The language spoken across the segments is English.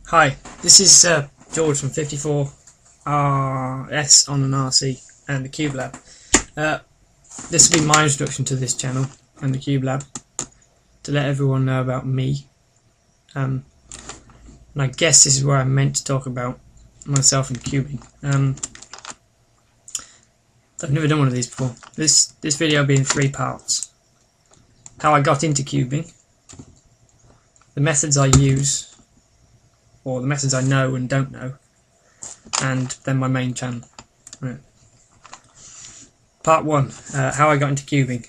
Hi, this is George from 54RS on an RC and the Cubelab. This will be my introduction to this channel and the Cubelab to let everyone know about me. And I guess this is where I'm meant to talk about myself and cubing. I've never done one of these before. This video will be in 3 parts. How I got into cubing, the methods I use, or the methods I know and don't know, and then my main channel. Right. Part 1, how I got into cubing.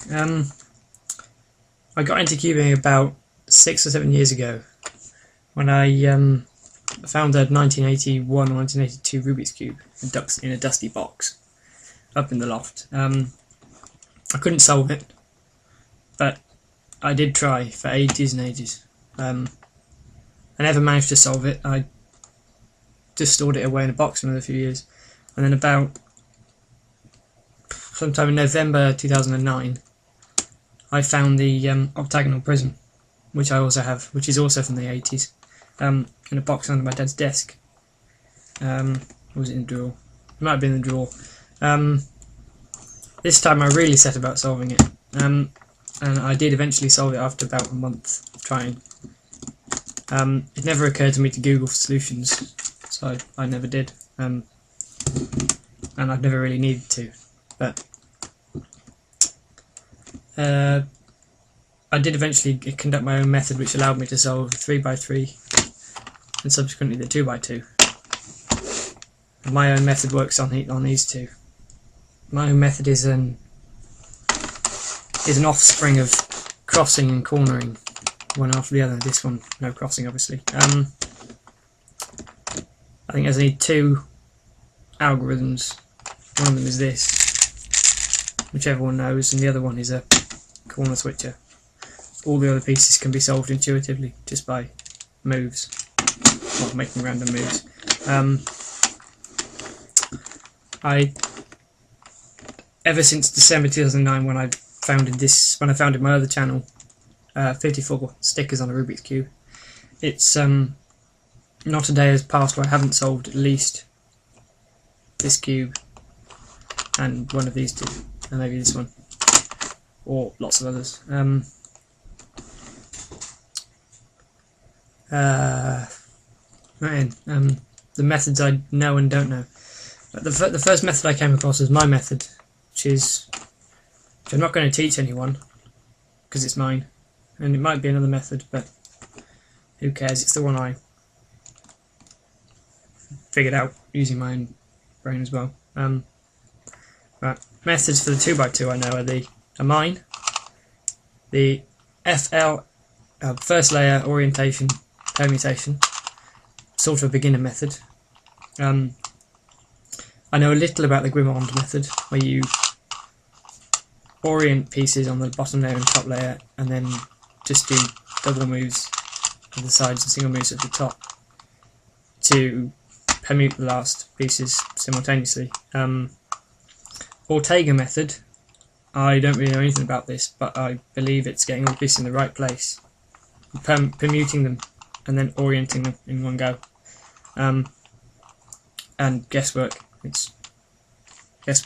I got into cubing about 6 or 7 years ago when I found a 1981 or 1982 Rubik's Cube in a dusty box up in the loft. I couldn't solve it, but I did try for ages and ages. I never managed to solve it. I just stored it away in a box for another few years, and then about sometime in November 2009 I found the octagonal prism, which I also have, which is also from the 80s, in a box under my dad's desk. Or was it in the drawer? It might have been in the drawer. This time I really set about solving it, and I did eventually solve it after about a month of trying. It never occurred to me to Google for solutions, so I never did, and I've never really needed to, but I did eventually conduct my own method, which allowed me to solve 3x3 and subsequently the 2x2. And my own method works on these two. My own method is an offspring of crossing and cornering, one after the other. This one, no crossing, obviously. I think there's only 2 algorithms. One of them is this, which everyone knows, and the other one is a corner switcher. All the other pieces can be solved intuitively just by moves, or making random moves. Ever since December 2009, when I founded my other channel, 54 stickers on a Rubik's Cube, it's not a day has passed where I haven't solved at least this cube and one of these 2, and maybe this one, or lots of others. The methods I know and don't know. The first method I came across was my method, which I'm not going to teach anyone because it's mine, and it might be another method, but who cares? It's the one I figured out using my own brain as well. Right. Methods for the 2x2 I know are mine. The FL, first layer orientation permutation, sort of a beginner method. I know a little about the Georgeanderre method, where you orient pieces on the bottom layer and top layer, and then just do double moves at the sides and single moves at the top to permute the last pieces simultaneously. Ortega method, I don't really know anything about this, but I believe it's getting all the pieces in the right place, permuting them, and then orienting them in one go. And guesswork.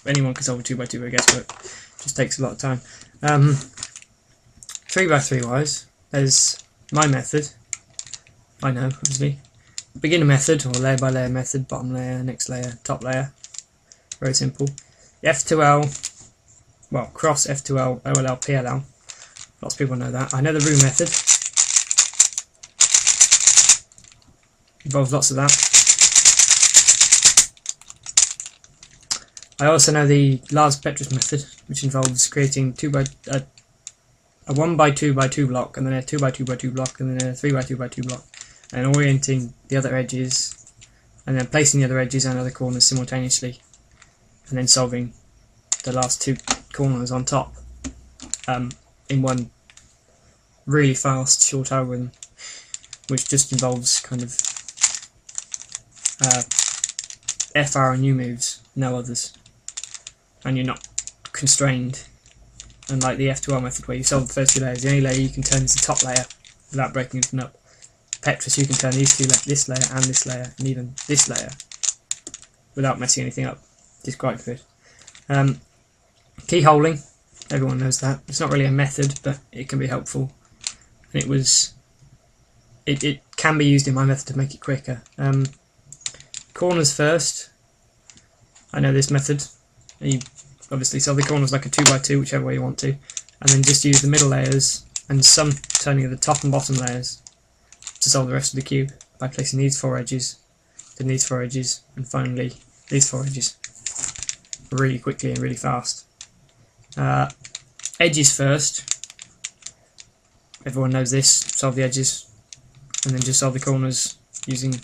Anyone can solve a 2x2 by guesswork. It just takes a lot of time. 3x3 wise, there's my method. I know, obviously. Beginner method, or layer by layer method, bottom layer, next layer, top layer. Very simple. The F2L, well, cross F2L, OLL, PLL. Lots of people know that. I know the room method. Involves lots of that. I also know the Lars Petrus method, which involves creating a 1x2x2 block, and then a 2x2x2 block, and then a 3x2x2 block, and orienting the other edges, and then placing the other edges and other corners simultaneously, and then solving the last 2 corners on top in one really fast, short algorithm, which just involves kind of FR and U moves, no others. And you're not constrained, unlike the F2L method where you solve the first 2 layers. The only layer you can turn is the top layer without breaking anything up. Petra, so you can turn these two, this layer and this layer, and even this layer, without messing anything up. It's quite good. Keyholing, everyone knows that. It's not really a method, but it can be helpful. And it can be used in my method to make it quicker. Corners first. I know this method. You obviously solve the corners like a 2x2, whichever way you want to, and then just use the middle layers and some turning of the top and bottom layers to solve the rest of the cube by placing these 4 edges, then these 4 edges, and finally these 4 edges, really quickly and really fast. Edges first. Everyone knows this. Solve the edges, and then just solve the corners using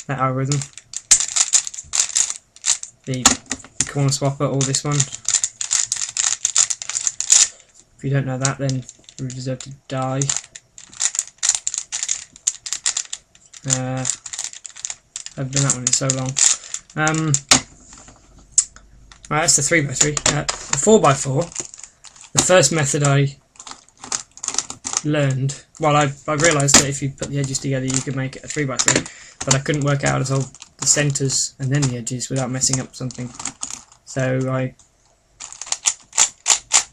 that algorithm. The corner swapper or this one. If you don't know that, then you deserve to die. I've done that one in so long. Right, that's the 3x3. The 4x4. The first method I learned. Well, I realised that if you put the edges together, you could make it a 3x3, but I couldn't work out how to solve the centres and then the edges without messing up something. So I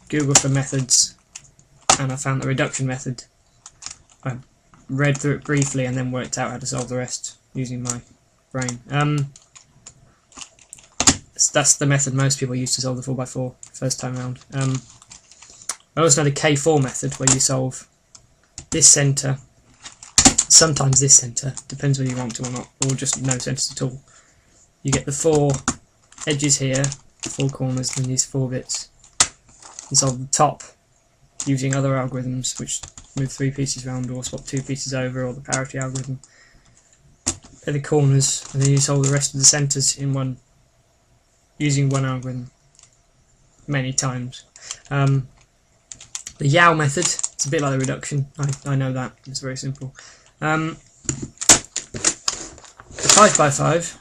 googled for methods, and I found the reduction method. I read through it briefly and then worked out how to solve the rest using my brain. That's the method most people use to solve the 4x4 first time around. I also know the K4 method, where you solve this centre, sometimes this centre, depends whether you want to or not, or just no centres at all. You get the 4 edges here, 4 corners, and these 4 bits, and solve the top using other algorithms, which move 3 pieces around or swap 2 pieces over, or the parity algorithm. They're the corners, and then you solve the rest of the centres in one, using one algorithm many times. The Yao method, it's a bit like the reduction, I know that, it's very simple. The 5x5,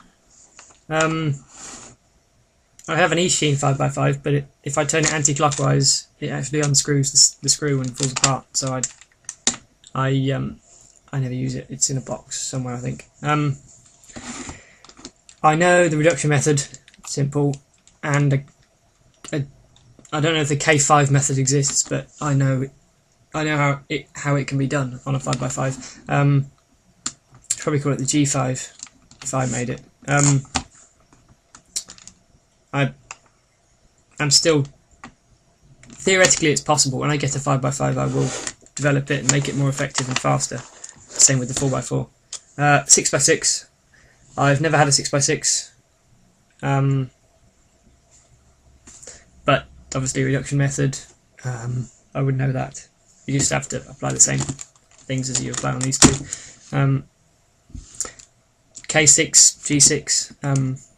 I have an E-Sheen 5x5, but if I turn it anti-clockwise, it actually unscrews the screw and falls apart, so I never use it. It's in a box somewhere, I think. I know the reduction method, simple, and I don't know if the K5 method exists, but I know how it can be done on a 5x5. Probably call it the G5 if I made it. I'm still, theoretically it's possible. When I get a 5x5, I will develop it and make it more effective and faster. Same with the 4x4. 6x6. I've never had a 6x6. But obviously reduction method, I would know that. You just have to apply the same things as you apply on these two. K6, G6,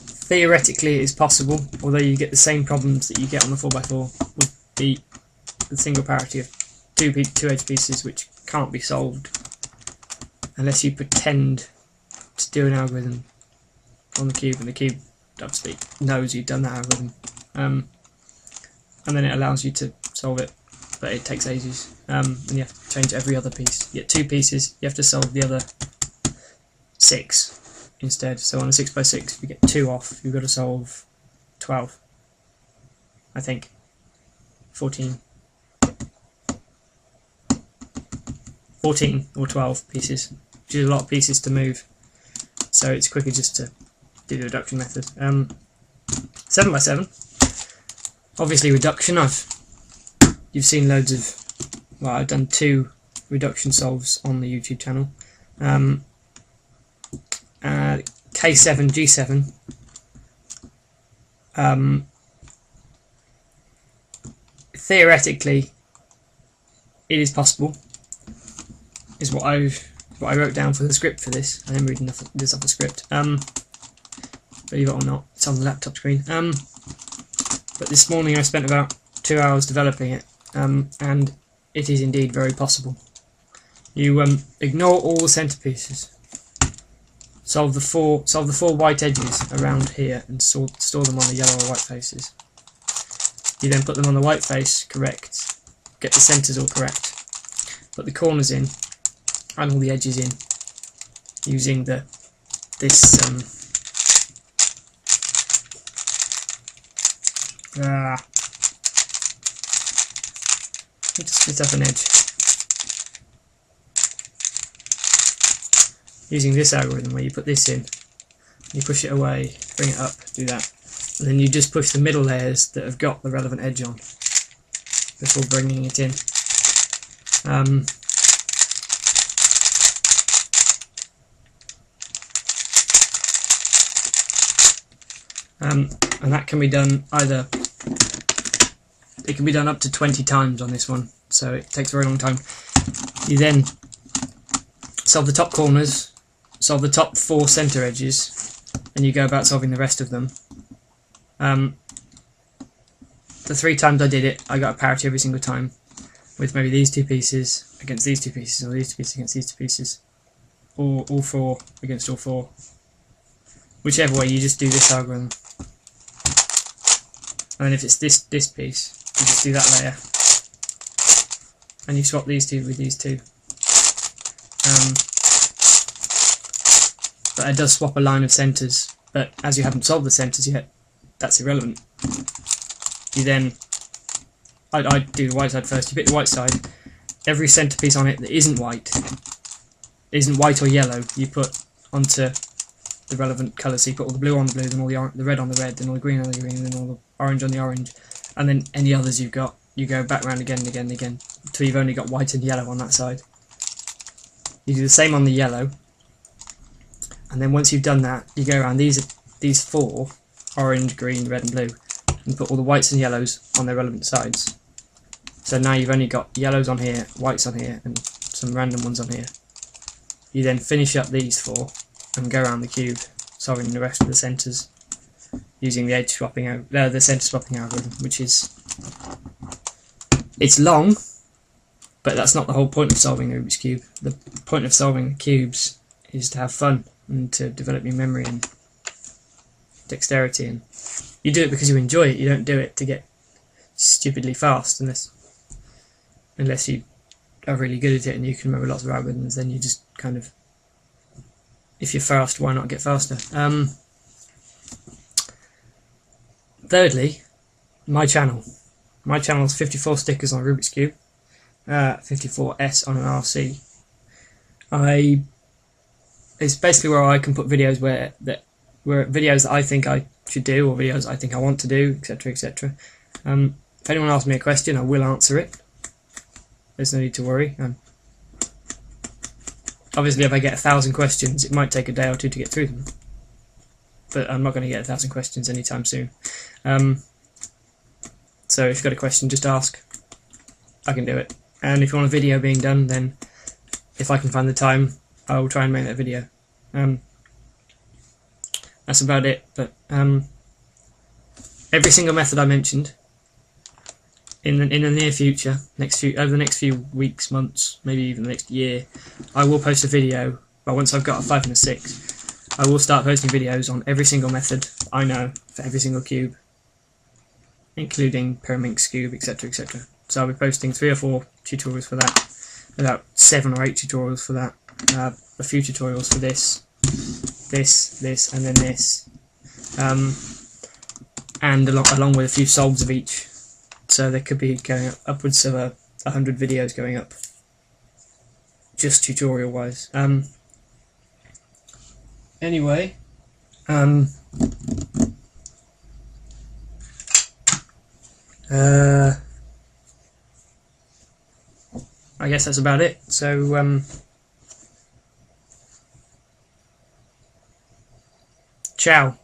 theoretically it is possible, although you get the same problems that you get on the 4x4 with the single parity of two edge pieces, which can't be solved unless you pretend to do an algorithm on the cube, and the cube obviously knows you've done that algorithm, and then it allows you to solve it, but it takes ages, and you have to change every other piece. You get 2 pieces, you have to solve the other 6 instead. So on a 6x6, if you get 2 off, you've got to solve 12, I think, 14 or 12 pieces, which is a lot of pieces to move, so it's quicker just to do the reduction method. 7x7, obviously reduction. You've seen loads of, well, I've done 2 reduction solves on the YouTube channel. K7, G7. Theoretically, it is possible. Is what I wrote down for the script for this. I am reading this off the script. Believe it or not, it's on the laptop screen. But this morning I spent about 2 hours developing it, and it is indeed very possible. You ignore all the centerpieces. Solve the four white edges around here and store them on the yellow or white faces. You then put them on the white face correct, get the centers all correct, put the corners in and all the edges in using this need to split up an edge using this algorithm where you put this in, you push it away, bring it up, do that, and then you just push the middle layers that have got the relevant edge on before bringing it in. And that can be done either, it can be done up to 20 times on this one, so it takes a very long time. You then solve the top corners, solve the top 4 centre edges, and you go about solving the rest of them. The 3 times I did it, I got a parity every single time, with maybe these 2 pieces against these 2 pieces, or these 2 pieces against these 2 pieces, or all 4 against all 4. Whichever way, you just do this algorithm. And then if it's this piece, you just do that layer, and you swap these 2 with these 2. But it does swap a line of centres, but as you haven't solved the centres yet, that's irrelevant. You then, I do the white side first. You pick the white side, every centrepiece on it that isn't white or yellow, you put onto the relevant colour. So you put all the blue on the blue, then all the red on the red, then all the green on the green, then all the orange on the orange, and then any others you've got, you go back round again and again and again until you've only got white and yellow on that side. You do the same on the yellow, and then once you've done that, you go around these 4, orange, green, red and blue, and put all the whites and yellows on their relevant sides. So now you've only got yellows on here, whites on here, and some random ones on here. You then finish up these 4 and go around the cube, solving the rest of the centres using the edge swapping, the centre swapping algorithm, which is, it's long, but that's not the whole point of solving the Rubik's Cube. The point of solving cubes is to have fun and to develop your memory and dexterity, and you do it because you enjoy it. You don't do it to get stupidly fast unless you are really good at it and you can remember lots of algorithms. Then you just kind of, if you're fast, why not get faster? Thirdly, my channel. My channel is 54 stickers on a Rubik's Cube, 54S on an RC. It's basically where I can put videos where videos that I think I should do, or videos I think I want to do, etc, etc. If anyone asks me a question, I will answer it. There's no need to worry. Obviously, if I get 1,000 questions, it might take a day or 2 to get through them, but I'm not going to get 1,000 questions anytime soon. So if you've got a question, just ask. I can do it. And if you want a video being done, then if I can find the time, I will try and make that video. That's about it. But every single method I mentioned, in the near future, over the next few weeks, months, maybe even the next year, I will post a video. But once I've got a 5 and a 6, I will start posting videos on every single method I know for every single cube, including Pyraminx cube, etc, etc. So I'll be posting 3 or 4 tutorials for that, about 7 or 8 tutorials for that, a few tutorials for this, and then this, and along with a few solves of each. So there could be going up upwards of 100 videos going up, just tutorial wise. Anyway, I guess that's about it. So ciao.